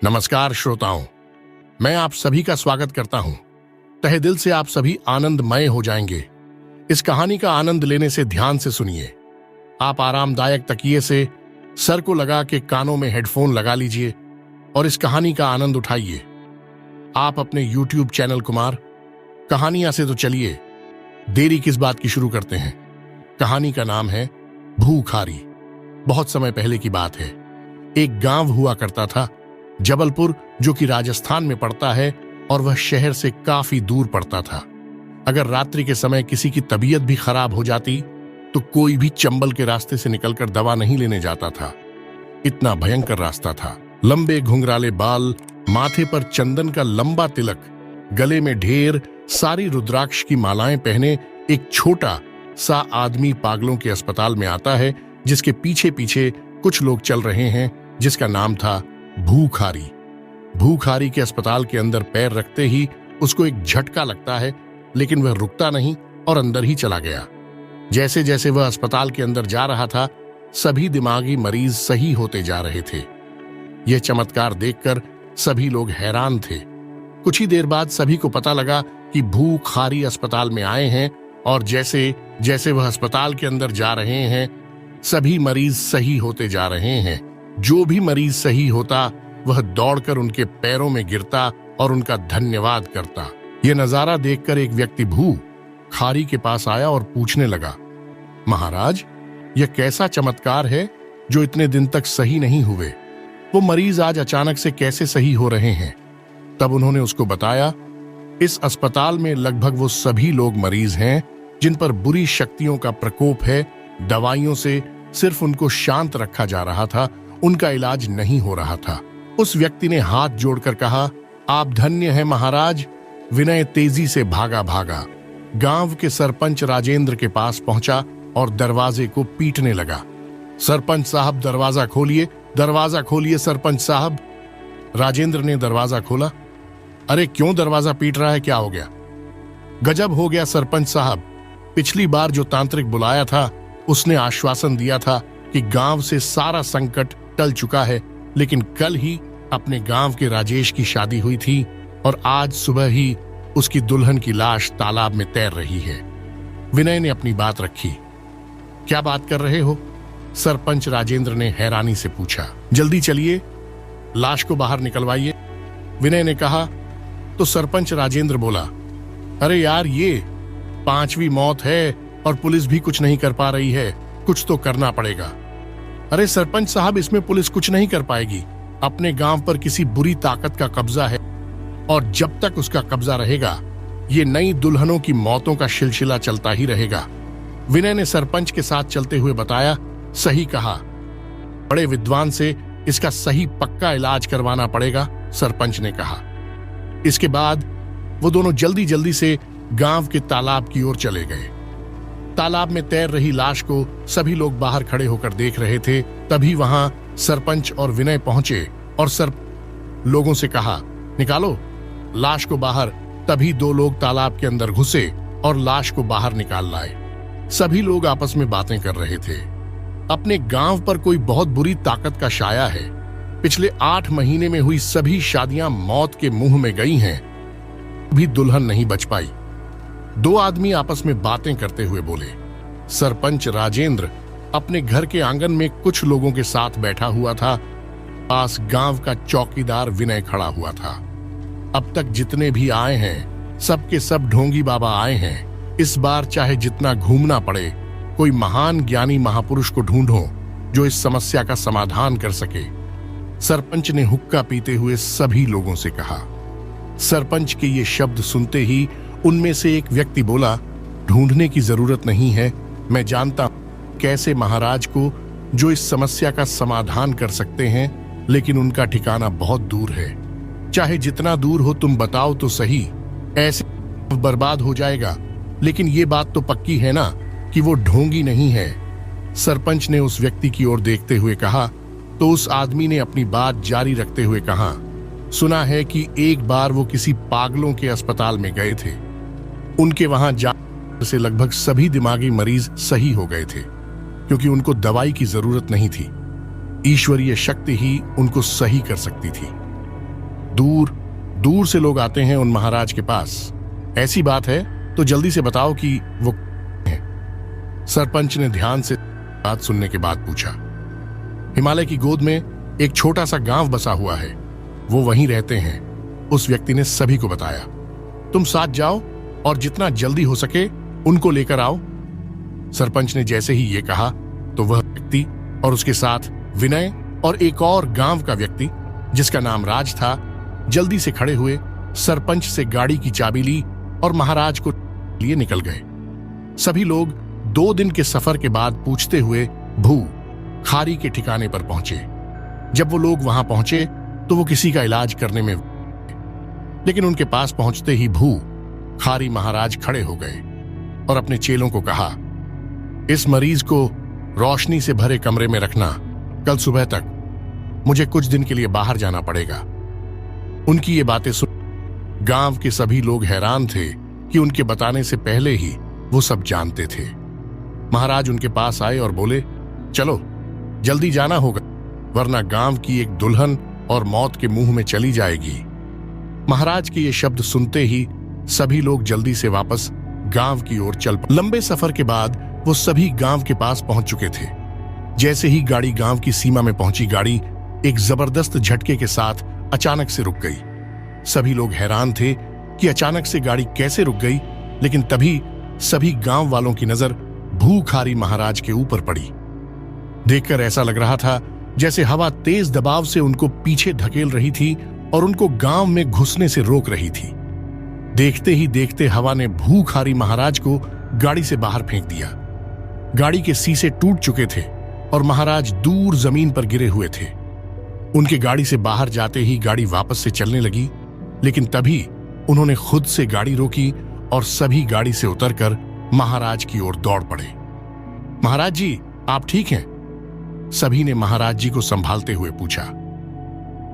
नमस्कार श्रोताओं, मैं आप सभी का स्वागत करता हूं। तहे दिल से आप सभी आनंदमय हो जाएंगे। इस कहानी का आनंद लेने से ध्यान से सुनिए। आप आरामदायक तकिए से सर को लगा के कानों में हेडफोन लगा लीजिए और इस कहानी का आनंद उठाइए। आप अपने YouTube चैनल कुमार कहानियां से तो चलिए, देरी किस बात की, शुरू करते हैं। कहानी का नाम है भूखारी। बहुत समय पहले की बात है। एक गांव हुआ करता था, जबलपुर, जो कि राजस्थान में पड़ता है और वह शहर से काफी दूर पड़ता था। अगर रात्रि के समय किसी की तबीयत भी खराब हो जाती तो कोई भी चंबल के रास्ते से निकलकर दवा नहीं लेने जाता था। इतना भयंकर रास्ता था। लंबे घुंघराले बाल, माथे पर चंदन का लंबा तिलक, गले में ढेर सारी रुद्राक्ष की मालाएं पहने एक छोटा सा आदमी पागलों के अस्पताल में आता है, जिसके पीछे पीछे कुछ लोग चल रहे हैं, जिसका नाम था भूखारी। भूखारी के अस्पताल के अंदर पैर रखते ही उसको एक झटका लगता है, लेकिन वह रुकता नहीं और अंदर ही चला गया। जैसे जैसे वह अस्पताल के अंदर जा रहा था, सभी दिमागी मरीज सही होते जा रहे थे। यह चमत्कार देखकर सभी लोग हैरान थे। कुछ ही देर बाद सभी को पता लगा कि भूखारी अस्पताल में आए हैं और जैसे जैसे वह अस्पताल के अंदर जा रहे हैं, सभी मरीज सही होते जा रहे हैं। जो भी मरीज सही होता वह दौड़कर उनके पैरों में गिरता और उनका धन्यवाद करता। यह नजारा देखकर एक व्यक्ति भूखारी के पास आया और पूछने लगा, महाराज, यह कैसा चमत्कार है जो इतने दिन तक सही नहीं हुए? वो मरीज आज अचानक से कैसे सही हो रहे हैं? तब उन्होंने उसको बताया, इस अस्पताल में लगभग वो सभी लोग मरीज हैं जिन पर बुरी शक्तियों का प्रकोप है। दवाइयों से सिर्फ उनको शांत रखा जा रहा था, उनका इलाज नहीं हो रहा था। उस व्यक्ति ने हाथ जोड़कर कहा, आप धन्य हैं महाराज। विनय तेजी से भागा गांव के सरपंच राजेंद्र के पास पहुंचा और दरवाजे को पीटने लगा। सरपंच साहब, दरवाजा खोलिए, दरवाजा खोलिए सरपंच साहब। राजेंद्र ने दरवाजा खोला। अरे क्यों दरवाजा पीट रहा है, क्या हो गया? गजब हो गया सरपंच साहब, पिछली बार जो तांत्रिक बुलाया था उसने आश्वासन दिया था कि गांव से सारा संकट टल चुका है, लेकिन कल ही अपने गांव के राजेश की शादी हुई थी और आज सुबह ही उसकी दुल्हन की लाश तालाब में तैर रही है। विनय ने अपनी बात रखी। क्या बात कर रहे हो? सरपंच राजेंद्र ने हैरानी से पूछा। जल्दी चलिए, लाश को बाहर निकलवाइए, विनय ने कहा। तो सरपंच राजेंद्र बोला, अरे यार, ये 5वीं मौत है और पुलिस भी कुछ नहीं कर पा रही है, कुछ तो करना पड़ेगा। अरे सरपंच साहब, इसमें पुलिस कुछ नहीं कर पाएगी। अपने गांव पर किसी बुरी ताकत का कब्जा है और जब तक उसका कब्जा रहेगा, ये नई दुल्हनों की मौतों का सिलसिला चलता ही रहेगा। विनय ने सरपंच के साथ चलते हुए बताया। सही कहा, बड़े विद्वान से इसका सही पक्का इलाज करवाना पड़ेगा, सरपंच ने कहा। इसके बाद वो दोनों जल्दी जल्दी से गांव के तालाब की ओर चले गए। तालाब में तैर रही लाश को सभी लोग बाहर खड़े होकर देख रहे थे। तभी वहां सरपंच और विनय पहुंचे और लोगों से कहा, निकालो लाश को बाहर। तभी 2 लोग तालाब के अंदर घुसे और लाश को बाहर निकाल लाए। सभी लोग आपस में बातें कर रहे थे। अपने गांव पर कोई बहुत बुरी ताकत का साया है। पिछले 8 महीने में हुई सभी शादियां मौत के मुंह में गई हैं, भी दुल्हन नहीं बच पाई। 2 आदमी आपस में बातें करते हुए बोले। सरपंच राजेंद्र अपने घर के आंगन में कुछ लोगों के साथ बैठा हुआ था। पास गांव का चौकीदार विनय खड़ा हुआ था। अब तक जितने भी आए हैं, सबके सब ढोंगी बाबा आए हैं। इस बार चाहे जितना घूमना पड़े, कोई महान ज्ञानी महापुरुष को ढूंढो जो इस समस्या का समाधान कर सके, सरपंच ने हुक्का पीते हुए सभी लोगों से कहा। सरपंच के ये शब्द सुनते ही उनमें से एक व्यक्ति बोला, ढूंढने की जरूरत नहीं है, मैं जानता हूं कैसे महाराज को जो इस समस्या का समाधान कर सकते हैं, लेकिन उनका ठिकाना बहुत दूर है। चाहे जितना दूर हो तुम बताओ तो सही, ऐसे बर्बाद हो जाएगा, लेकिन ये बात तो पक्की है ना कि वो ढोंगी नहीं है। सरपंच ने उस व्यक्ति की ओर देखते हुए कहा। तो उस आदमी ने अपनी बात जारी रखते हुए कहा, सुना है कि एक बार वो किसी पागलों के अस्पताल में गए थे। उनके वहां जाने से लगभग सभी दिमागी मरीज सही हो गए थे, क्योंकि उनको दवाई की जरूरत नहीं थी। ईश्वरीय शक्ति ही उनको सही कर सकती थी। दूर दूर से लोग आते हैं उन महाराज के पास। ऐसी बात है तो जल्दी से बताओ कि वो है। सरपंच ने ध्यान से बात सुनने के बाद पूछा। हिमालय की गोद में एक छोटा सा गांव बसा हुआ है, वो वहीं रहते हैं। उस व्यक्ति ने सभी को बताया। तुम साथ जाओ और जितना जल्दी हो सके उनको लेकर आओ। सरपंच ने जैसे ही ये कहा तो वह व्यक्ति और उसके साथ विनय और एक और गांव का व्यक्ति जिसका नाम राज था जल्दी से खड़े हुए, सरपंच से गाड़ी की चाबी ली और महाराज को लिए निकल गए। सभी लोग 2 दिन के सफर के बाद पूछते हुए भू खारी के ठिकाने पर पहुंचे। जब वो लोग वहां पहुंचे तो वो किसी का इलाज करने में, लेकिन उनके पास पहुंचते ही भू खारी महाराज खड़े हो गए और अपने चेलों को कहा, इस मरीज को रोशनी से भरे कमरे में रखना। कल सुबह तक मुझे कुछ दिन के लिए बाहर जाना पड़ेगा। उनकी ये बातें सुन गांव के सभी लोग हैरान थे कि उनके बताने से पहले ही वो सब जानते थे। महाराज उनके पास आए और बोले, चलो जल्दी जाना होगा वरना गांव की एक दुल्हन और मौत के मुंह में चली जाएगी। महाराज के ये शब्द सुनते ही सभी लोग जल्दी से वापस गांव की ओर चल पड़े। लंबे सफर के बाद वो सभी गांव के पास पहुंच चुके थे। जैसे ही गाड़ी गांव की सीमा में पहुंची, गाड़ी एक जबरदस्त झटके के साथ अचानक से रुक गई। सभी लोग हैरान थे कि अचानक से गाड़ी कैसे रुक गई, लेकिन तभी सभी गांव वालों की नजर भूखारी महाराज के ऊपर पड़ी। देखकर ऐसा लग रहा था जैसे हवा तेज दबाव से उनको पीछे धकेल रही थी और उनको गांव में घुसने से रोक रही थी। देखते ही देखते हवा ने भूखारी महाराज को गाड़ी से बाहर फेंक दिया। गाड़ी के शीशे टूट चुके थे और महाराज दूर जमीन पर गिरे हुए थे। उनके गाड़ी से बाहर जाते ही गाड़ी वापस से चलने लगी, लेकिन तभी उन्होंने खुद से गाड़ी रोकी और सभी गाड़ी से उतरकर महाराज की ओर दौड़ पड़े। महाराज जी, आप ठीक हैं? सभी ने महाराज जी को संभालते हुए पूछा।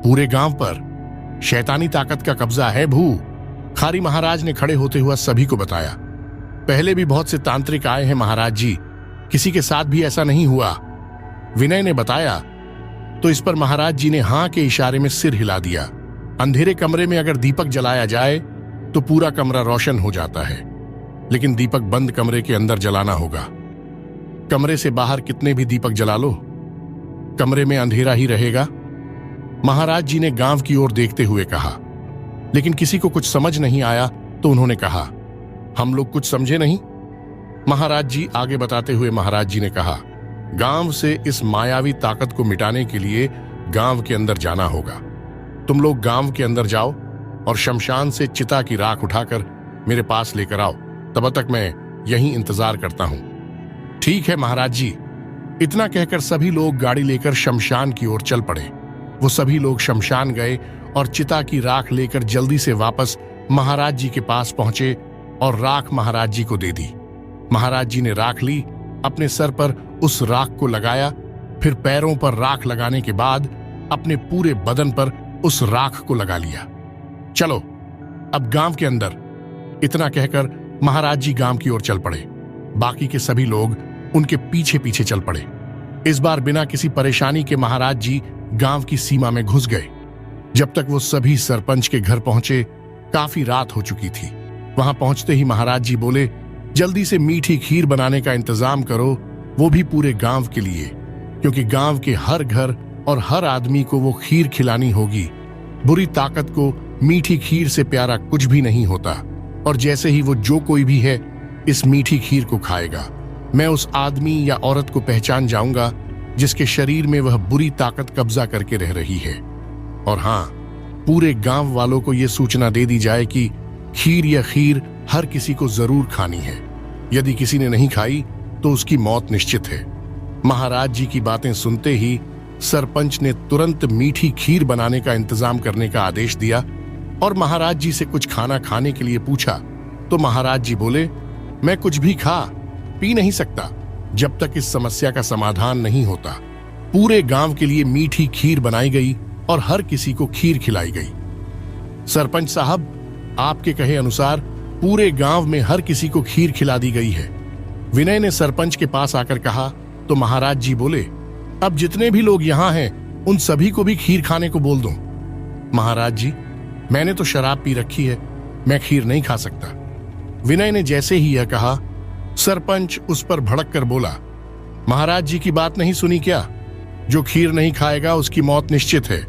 पूरे गांव पर शैतानी ताकत का कब्जा है भू, खारी महाराज ने खड़े होते हुए सभी को बताया। पहले भी बहुत से तांत्रिक आए हैं महाराज जी, किसी के साथ भी ऐसा नहीं हुआ। विनय ने बताया तो इस पर महाराज जी ने हां के इशारे में सिर हिला दिया। अंधेरे कमरे में अगर दीपक जलाया जाए तो पूरा कमरा रोशन हो जाता है, लेकिन दीपक बंद कमरे के अंदर जलाना होगा। कमरे से बाहर कितने भी दीपक जला लो, कमरे में अंधेरा ही रहेगा। महाराज जी ने गांव की ओर देखते हुए कहा, लेकिन किसी को कुछ समझ नहीं आया तो उन्होंने कहा, हम लोग कुछ समझे नहीं। महाराज जी आगे बताते हुए महाराज जी ने कहा, गांव से इस मायावी ताकत को मिटाने के लिए गांव के अंदर जाना होगा। तुम लोग गांव के अंदर जाओ और शमशान से चिता की राख उठाकर मेरे पास लेकर आओ, तब तक मैं यहीं इंतजार करता हूं। ठीक है महाराज जी। इतना कहकर सभी लोग गाड़ी लेकर शमशान की ओर चल पड़े। वो सभी लोग शमशान गए और चिता की राख लेकर जल्दी से वापस महाराज जी के पास पहुंचे और राख महाराज जी को दे दी। महाराज जी ने राख ली, अपने सर पर उस राख को लगाया, फिर पैरों पर राख लगाने के बाद अपने पूरे बदन पर उस राख को लगा लिया। चलो अब गांव के अंदर। इतना कहकर महाराज जी गांव की ओर चल पड़े। बाकी के सभी लोग उनके पीछे पीछे चल पड़े। इस बार बिना किसी परेशानी के महाराज जी गांव की सीमा में घुस गए। जब तक वो सभी सरपंच के घर पहुंचे काफी रात हो चुकी थी। वहां पहुंचते ही महाराज जी बोले, जल्दी से मीठी खीर बनाने का इंतजाम करो, वो भी पूरे गांव के लिए, क्योंकि गांव के हर घर और हर आदमी को वो खीर खिलानी होगी। बुरी ताकत को मीठी खीर से प्यारा कुछ भी नहीं होता, और जैसे ही वो जो कोई भी है इस मीठी खीर को खाएगा, मैं उस आदमी या औरत को पहचान जाऊंगा जिसके शरीर में वह बुरी ताकत कब्जा करके रह रही है। और हाँ, पूरे गांव वालों को यह सूचना दे दी जाए कि खीर या खीर हर किसी को जरूर खानी है। यदि किसी ने नहीं खाई तो उसकी मौत निश्चित है। महाराज जी की बातें सुनते ही सरपंच ने तुरंत मीठी खीर बनाने का इंतजाम करने का आदेश दिया और महाराज जी से कुछ खाना खाने के लिए पूछा तो महाराज जी बोले, मैं कुछ भी खा पी नहीं सकता जब तक इस समस्या का समाधान नहीं होता। पूरे गांव के लिए मीठी खीर बनाई गई और हर किसी को खीर खिलाई गई। सरपंच साहब, आपके कहे अनुसार पूरे गांव में हर किसी को खीर खिला दी गई है। विनय ने सरपंच के पास आकर कहा तो महाराज जी बोले, अब जितने भी लोग यहाँ हैं उन सभी को भी खीर खाने को बोल दो। महाराज जी, मैंने तो शराब पी रखी है, मैं खीर नहीं खा सकता। विनय ने जैसे ही यह कहा, सरपंच उस पर भड़क कर बोला, महाराज जी की बात नहीं सुनी क्या? जो खीर नहीं खाएगा उसकी मौत निश्चित है।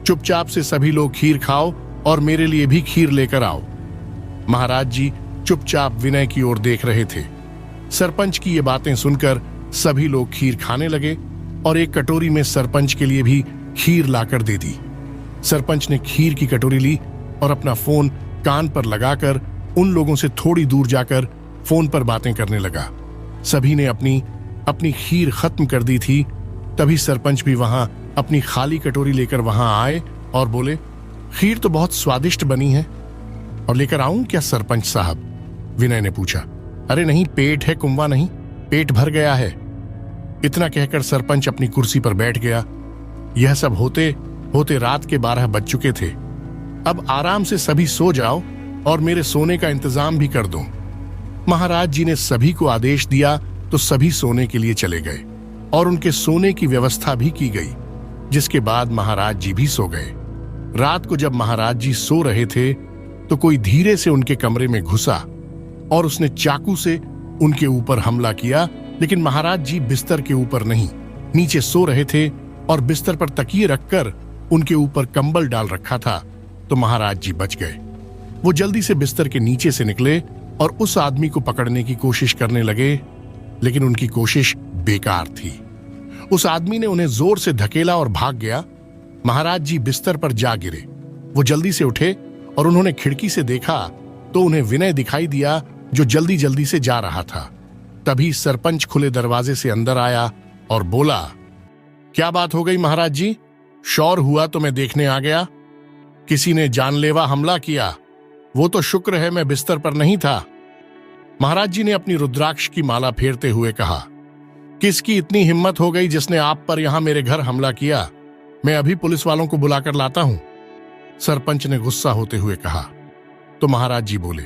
चुपचाप से सभी लोग खीर खाओ और मेरे लिए भी खीर लेकर आओ। महाराज जी चुपचाप विनय की ओर देख रहे थे। सरपंच की ये बातें सुनकर सभी लोग खीर खाने लगे और एक कटोरी में सरपंच के लिए भी खीर लाकर दे दी। सरपंच ने खीर की कटोरी ली और अपना फोन कान पर लगाकर उन लोगों से थोड़ी दूर जाकर फोन पर बातें करने लगा। सभी ने अपनी अपनी खीर खत्म कर दी थी। तभी सरपंच भी वहां अपनी खाली कटोरी लेकर वहां आए और बोले, खीर तो बहुत स्वादिष्ट बनी है, और लेकर आऊं क्या सरपंच साहब? विनय ने पूछा। अरे नहीं, पेट है, कुंवा नहीं, पेट भर गया है। इतना कहकर सरपंच अपनी कुर्सी पर बैठ गया। यह सब होते होते रात के 12 बज चुके थे। अब आराम से सभी सो जाओ और मेरे सोने का इंतजाम भी कर दो। महाराज जी ने सभी को आदेश दिया तो सभी सोने के लिए चले गए और उनके सोने की व्यवस्था भी की गई, जिसके बाद महाराज जी भी सो गए। रात को जब महाराज जी सो रहे थे तो कोई धीरे से उनके कमरे में घुसा और उसने चाकू से उनके ऊपर हमला किया, लेकिन महाराज जी बिस्तर के ऊपर नहीं, नीचे सो रहे थे और बिस्तर पर तकिए रखकर उनके ऊपर कंबल डाल रखा था, तो महाराज जी बच गए। वो जल्दी से बिस्तर के नीचे से निकले और उस आदमी को पकड़ने की कोशिश करने लगे, लेकिन उनकी कोशिश बेकार थी। उस आदमी ने उन्हें जोर से धकेला और भाग गया। महाराज जी बिस्तर पर जा गिरे। वो जल्दी से उठे और उन्होंने खिड़की से देखा तो उन्हें विनय दिखाई दिया, जो जल्दी जल्दी से जा रहा था। तभी सरपंच खुले दरवाजे से अंदर आया और बोला, क्या बात हो गई महाराज जी? शोर हुआ तो मैं देखने आ गया। किसी ने जानलेवा हमला किया। वो तो शुक्र है मैं बिस्तर पर नहीं था। महाराज जी ने अपनी रुद्राक्ष की माला फेरते हुए कहा, किसकी इतनी हिम्मत हो गई जिसने आप पर यहां मेरे घर हमला किया? मैं अभी पुलिस वालों को बुलाकर लाता हूं। सरपंच ने गुस्सा होते हुए कहा। तो महाराज जी बोले,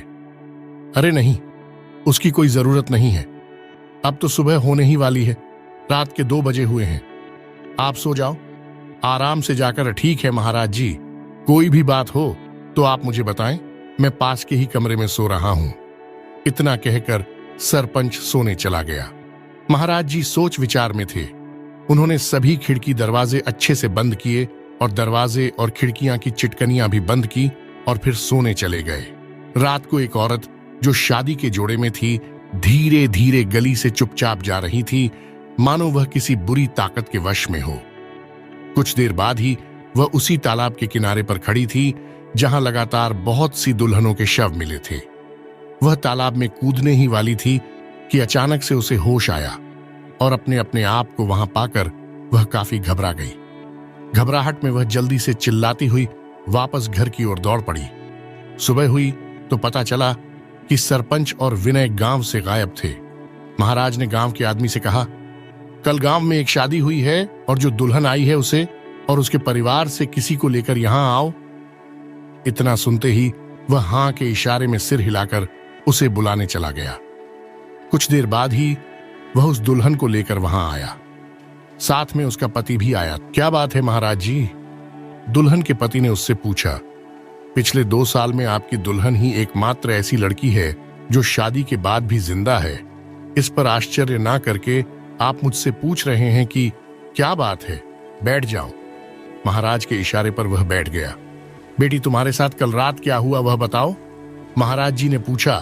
अरे नहीं, उसकी कोई जरूरत नहीं है। अब तो सुबह होने ही वाली है, रात के 2 बजे हुए हैं। आप सो जाओ, आराम से जाकर। ठीक है महाराज जी, कोई भी बात हो तो आप मुझे बताएं, मैं पास के ही कमरे में सो रहा हूं। इतना कहकर सरपंच सोने चला गया। महाराज जी सोच विचार में थे। उन्होंने सभी खिड़की दरवाजे अच्छे से बंद किए और दरवाजे और खिड़कियां की चिटकनियां भी बंद की और फिर सोने चले गए। रात को एक औरत जो शादी के जोड़े में थी धीरे धीरे गली से चुपचाप जा रही थी, मानो वह किसी बुरी ताकत के वश में हो। कुछ देर बाद ही वह उसी तालाब के किनारे पर खड़ी थी जहां लगातार बहुत सी दुल्हनों के शव मिले थे। वह तालाब में कूदने ही वाली थी कि अचानक से उसे होश आया और अपने अपने आप को वहां पाकर वह काफी घबरा गई। घबराहट में वह जल्दी से चिल्लाती हुई वापस घर की ओर दौड़ पड़ी। सुबह हुई तो पता चला कि सरपंच और विनय गांव से गायब थे। महाराज ने गांव के आदमी से कहा, कल गांव में एक शादी हुई है और जो दुल्हन आई है उसे और उसके परिवार से किसी को लेकर यहां आओ। इतना सुनते ही वह हां के इशारे में सिर हिलाकर उसे बुलाने चला गया। कुछ देर बाद ही वह उस दुल्हन को लेकर वहां आया। साथ में उसका पति भी आया। क्या बात है महाराज जी? दुल्हन के पति ने उससे पूछा। पिछले 2 साल में आपकी दुल्हन ही एकमात्र ऐसी लड़की है जो शादी के बाद भी जिंदा है। इस पर आश्चर्य ना करके आप मुझसे पूछ रहे हैं कि क्या बात है? बैठ जाओ। महाराज के इशारे पर वह बैठ गया। बेटी, तुम्हारे साथ कल रात क्या हुआ वह बताओ, महाराज जी ने पूछा।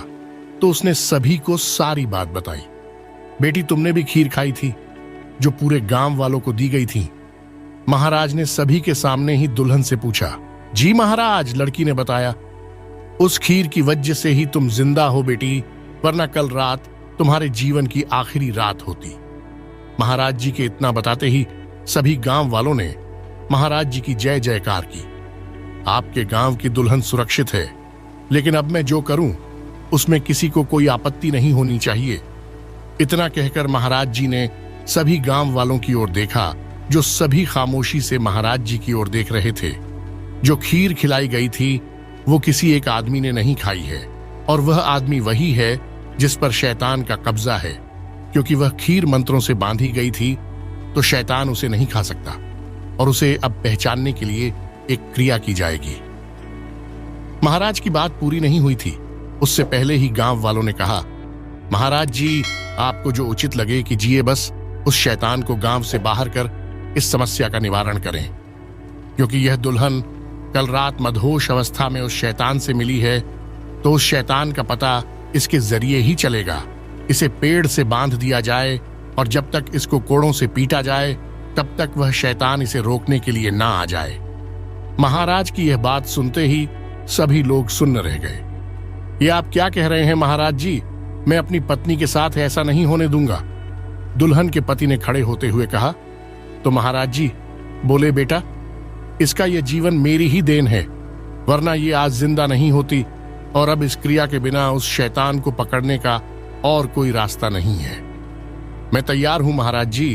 तो उसने सभी को सारी बात बताई। बेटी, तुमने भी खीर खाई थी जो पूरे गांव वालों को दी गई थी? महाराज ने सभी के सामने ही दुल्हन से पूछा। जी महाराज, लड़की ने बताया। उस खीर की वजह से ही तुम जिंदा हो बेटी, वरना कल रात तुम्हारे जीवन की आखिरी रात होती। महाराज जी के इतना बताते ही सभी गांव वालों ने महाराज जी की जय जयकार की। आपके गांव की दुल्हन सुरक्षित है, लेकिन अब मैं जो करूं उसमें किसी को कोई आपत्ति नहीं होनी चाहिए। इतना कहकर महाराज जी ने सभी गांव वालों की ओर देखा, जो सभी खामोशी से महाराज जी की ओर देख रहे थे। जो खीर खिलाई गई थी वो किसी एक आदमी ने नहीं खाई है, और वह आदमी वही है जिस पर शैतान का कब्जा है। क्योंकि वह खीर मंत्रों से बांधी गई थी तो शैतान उसे नहीं खा सकता, और उसे अब पहचानने के लिए एक क्रिया की जाएगी। महाराज की बात पूरी नहीं हुई थी, उससे पहले ही गांव वालों ने कहा, महाराज जी, आपको जो उचित लगे कीजिए, बस उस शैतान को गांव से बाहर कर इस समस्या का निवारण करें, क्योंकि यह दुल्हन कल रात मदहोश अवस्था में उस शैतान से मिली है, तो उस शैतान का पता इसके जरिए ही चलेगा। इसे पेड़ से बांध दिया जाए और जब तक इसको कोड़ों से पीटा जाए तब तक वह शैतान इसे रोकने के लिए ना आ जाए। महाराज की यह बात सुनते ही सभी लोग सुन्न रह गए। ये आप क्या कह रहे हैं महाराज जी? मैं अपनी पत्नी के साथ ऐसा नहीं होने दूंगा। दुल्हन के पति ने खड़े होते हुए कहा। तो महाराज जी बोले, बेटा, इसका यह जीवन मेरी ही देन है, वरना ये आज जिंदा नहीं होती, और अब इस क्रिया के बिना उस शैतान को पकड़ने का और कोई रास्ता नहीं है। मैं तैयार हूं महाराज जी,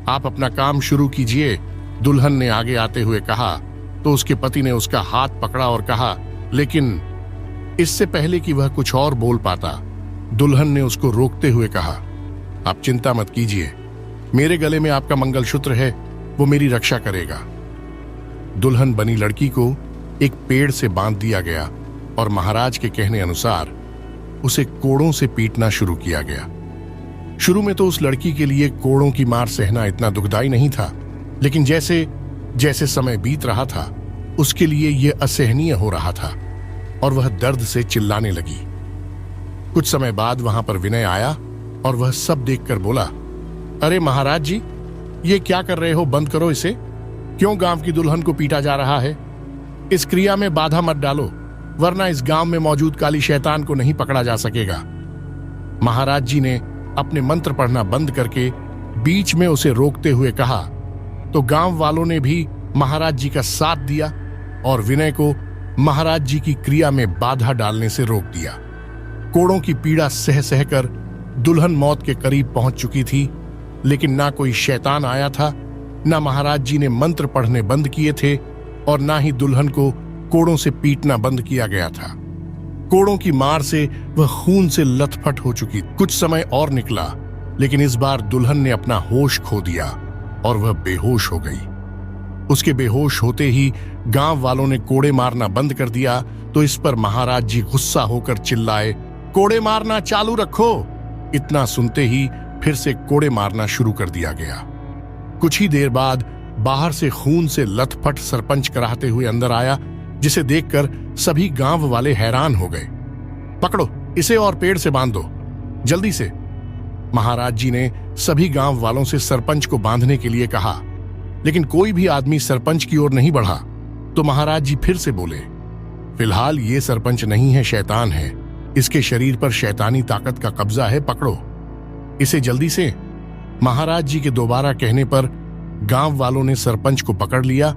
आप अपना काम शुरू कीजिए। दुल्हन ने आगे आते हुए कहा तो उसके पति ने उसका हाथ पकड़ा और कहा, लेकिन इससे पहले कि वह कुछ और बोल पाता, दुल्हन ने उसको रोकते हुए कहा, आप चिंता मत कीजिए, मेरे गले में आपका मंगलसूत्र है, वो मेरी रक्षा करेगा। दुल्हन बनी लड़की को एक पेड़ से बांध दिया गया और महाराज के कहने अनुसार उसे कोड़ों से पीटना शुरू किया गया। शुरू में तो उस लड़की के लिए कोड़ों की मार सहना इतना दुखदाई नहीं था, लेकिन जैसे जैसे समय बीत रहा था उसके लिए यह असहनीय हो रहा था और वह दर्द से चिल्लाने लगी। कुछ समय बाद वहां पर विनय आया और वह सब देखकर बोला, अरे महाराज जी, ये क्या कर रहे हो? बंद करो इसे। क्यों गांव की दुल्हन को पीटा जा रहा है? इस क्रिया में बाधा मत डालो, वरना इस गांव में मौजूद काली शैतान को नहीं पकड़ा जा सकेगा। महाराज जी ने अपने मंत्र पढ़ना बंद करके बीच में उसे रोकते हुए कहा, तो गांव वालों ने भी महाराज जी का साथ दिया और विनय को महाराज जी की क्रिया में बाधा डालने से रोक दिया। कोड़ों की पीड़ा सह सहकर दुल्हन मौत के करीब पहुंच चुकी थी, लेकिन ना कोई शैतान आया था, ना महाराज जी ने मंत्र पढ़ने बंद किए थे और ना ही दुल्हन को कोड़ों से पीटना बंद किया गया था। कोड़ों की मार से वह खून से लथपथ हो चुकी। कुछ समय और निकला, लेकिन इस बार दुल्हन ने अपना होश खो दिया और वह बेहोश हो गई। उसके बेहोश होते ही गांव वालों ने कोड़े मारना बंद कर दिया, तो इस पर महाराज जी गुस्सा होकर चिल्लाए, कोड़े मारना चालू रखो। इतना सुनते ही फिर से कोड़े मारना शुरू कर दिया गया। कुछ ही देर बाद बाहर से खून से लथपथ सरपंच कराहते हुए अंदर आया, जिसे देखकर सभी गांव वाले हैरान हो गए। पकड़ो इसे और पेड़ से बांध दो, जल्दी से। महाराज जी ने सभी गांव वालों से सरपंच को बांधने के लिए कहा, लेकिन कोई भी आदमी सरपंच की ओर नहीं बढ़ा। तो महाराज जी फिर से बोले, फिलहाल ये सरपंच नहीं है, शैतान है। इसके शरीर पर शैतानी ताकत का कब्जा है, पकड़ो इसे जल्दी से। महाराज जी के दोबारा कहने पर गांव वालों ने सरपंच को पकड़ लिया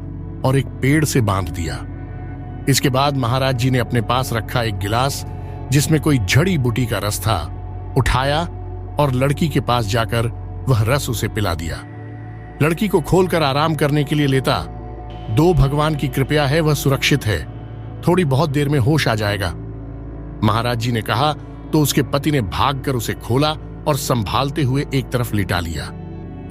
और एक पेड़ से बांध दिया। इसके बाद महाराज जी ने अपने पास रखा एक गिलास जिसमें कोई जड़ी बूटी का रस था, उठाया और लड़की के पास जाकर वह रस उसे पिला दिया। लड़की को खोलकर आराम करने के लिए लेता। दो भगवान की कृपा है, वह सुरक्षित है, थोड़ी बहुत देर में होश आ जाएगा। महाराज जी ने कहा तो उसके पति ने भागकर उसे खोला और संभालते हुए एक तरफ लिटा लिया।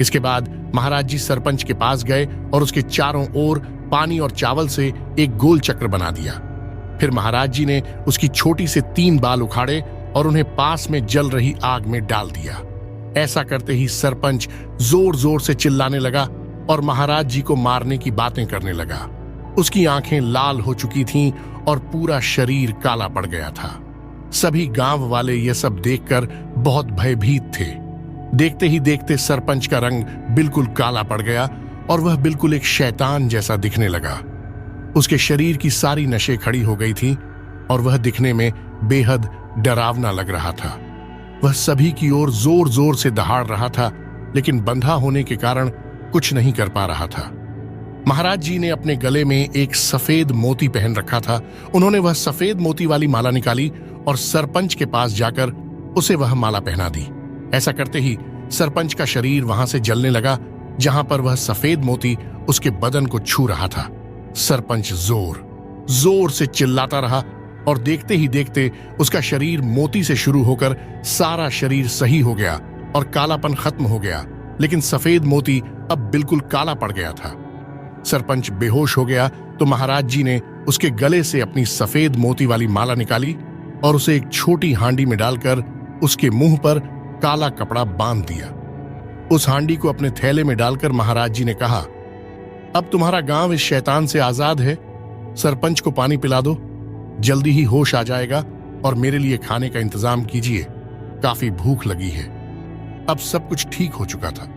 इसके बाद महाराज जी सरपंच के पास गए और उसके चारों ओर पानी और चावल से एक गोल चक्र बना दिया। फिर महाराज जी ने उसकी छोटी से 3 बाल उखाड़े और उन्हें पास में जल रही आग में डाल दिया। ऐसा करते ही सरपंच जोर जोर से चिल्लाने लगा और महाराज जी को मारने की बातें करने लगा। उसकी आंखें लाल हो चुकी थीं और पूरा शरीर काला पड़ गया था। सभी गांव वाले यह सब देखकर बहुत भयभीत थे। देखते ही देखते सरपंच का रंग बिल्कुल काला पड़ गया और वह बिल्कुल एक शैतान जैसा दिखने लगा। उसके शरीर की सारी नसें खड़ी हो गई थीं और वह दिखने में बेहद डरावना लग रहा था। वह सभी की ओर जोर जोर से दहाड़ रहा था, लेकिन बंधा होने के कारण कुछ नहीं कर पा रहा था। महाराज जी ने अपने गले में एक सफेद मोती पहन रखा था। उन्होंने वह सफेद मोती वाली माला निकाली और सरपंच के पास जाकर उसे वह माला पहना दी। ऐसा करते ही सरपंच का शरीर वहां से जलने लगा जहां पर वह सफेद मोती उसके बदन को छू रहा था। सरपंच जोर जोर से चिल्लाता रहा और देखते ही देखते उसका शरीर मोती से शुरू होकर सारा शरीर सही हो गया और कालापन खत्म हो गया, लेकिन सफेद मोती अब बिल्कुल काला पड़ गया था। सरपंच बेहोश हो गया तो महाराज जी ने उसके गले से अपनी सफेद मोती वाली माला निकाली और उसे एक छोटी हांडी में डालकर उसके मुंह पर काला कपड़ा बांध दिया। उस हांडी को अपने थैले में डालकर महाराज जी ने कहा, अब तुम्हारा गांव इस शैतान से आजाद है। सरपंच को पानी पिला दो, जल्दी ही होश आ जाएगा, और मेरे लिए खाने का इंतजाम कीजिए, काफी भूख लगी है। अब सब कुछ ठीक हो चुका था।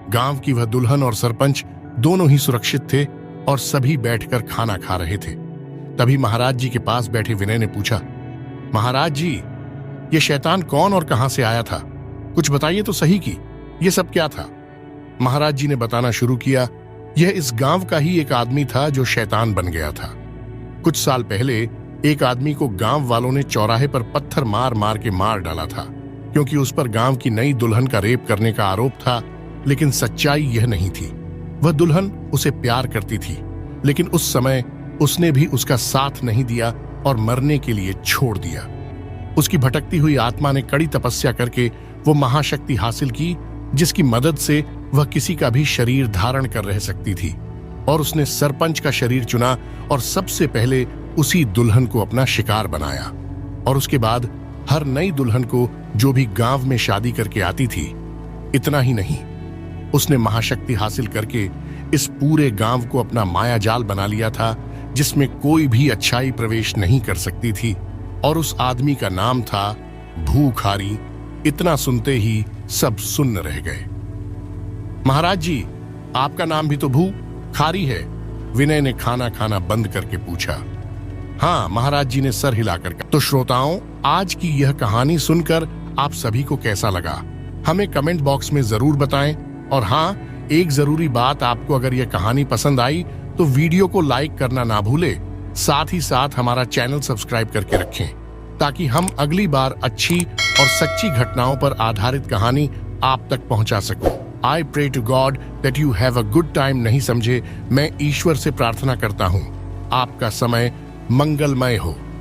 गांव की वह दुल्हन और सरपंच दोनों ही सुरक्षित थे और सभी बैठकर खाना खा रहे थे। तभी महाराज जी के पास बैठे विनय ने पूछा, महाराज जी, ये शैतान कौन और कहां से आया था? कुछ बताइए तो सही की, ये सब क्या था? महाराज जी ने बताना शुरू किया, यह इस गांव का ही एक आदमी था जो शैतान बन गया था। कुछ साल पहले एक आदमी को गांव वालों ने चौराहे पर पत्थर मार मार के मार डाला था, क्योंकि उस पर गांव की नई दुल्हन का रेप करने का आरोप था। लेकिन सच्चाई यह नहीं थी। वह दुल्हन उसे प्यार करती थी, लेकिन उस समय उसने भी उसका साथ नहीं दिया और मरने के लिए छोड़ दिया। उसकी भटकती हुई आत्मा ने कड़ी तपस्या करके वो महाशक्ति हासिल की, जिसकी मदद से वह किसी का भी शरीर धारण कर रह सकती थी। और उसने सरपंच का शरीर चुना और सबसे पहले उसी दुल्हन को अपना शिकार बनाया। और उसके बाद हर नई दुल्हन को जो भी गांव में शादी करके आती थी, इतना ही नहीं, उसने महाशक्ति हासिल करके इस पूरे गांव को अपना माया जाल बना लिया था, जिसमें कोई भी अच्छाई प्रवेश नहीं कर सकती थी। और उस आदमी का नाम था भूखारी। इतना सुनते ही सब सुन्न रह गए। महाराज जी, आपका नाम भी तो भूखारी है? विनय ने खाना खाना बंद करके पूछा। हाँ, महाराज जी ने सर हिलाकर कहा। तो श्रोताओं, आज की यह कहानी सुनकर आप सभी को कैसा लगा, हमें कमेंट बॉक्स में जरूर बताएं। और हाँ, एक जरूरी बात, आपको अगर यह कहानी पसंद आई तो वीडियो को लाइक करना ना भूलें। साथ ही साथ हमारा चैनल सब्सक्राइब करके रखें, ताकि हम अगली बार अच्छी और सच्ची घटनाओं पर आधारित कहानी आप तक पहुंचा सकें। I pray to god that you have a good time. नहीं समझे, मैं ईश्वर से प्रार्थना करता हूं आपका समय मंगलमय हो।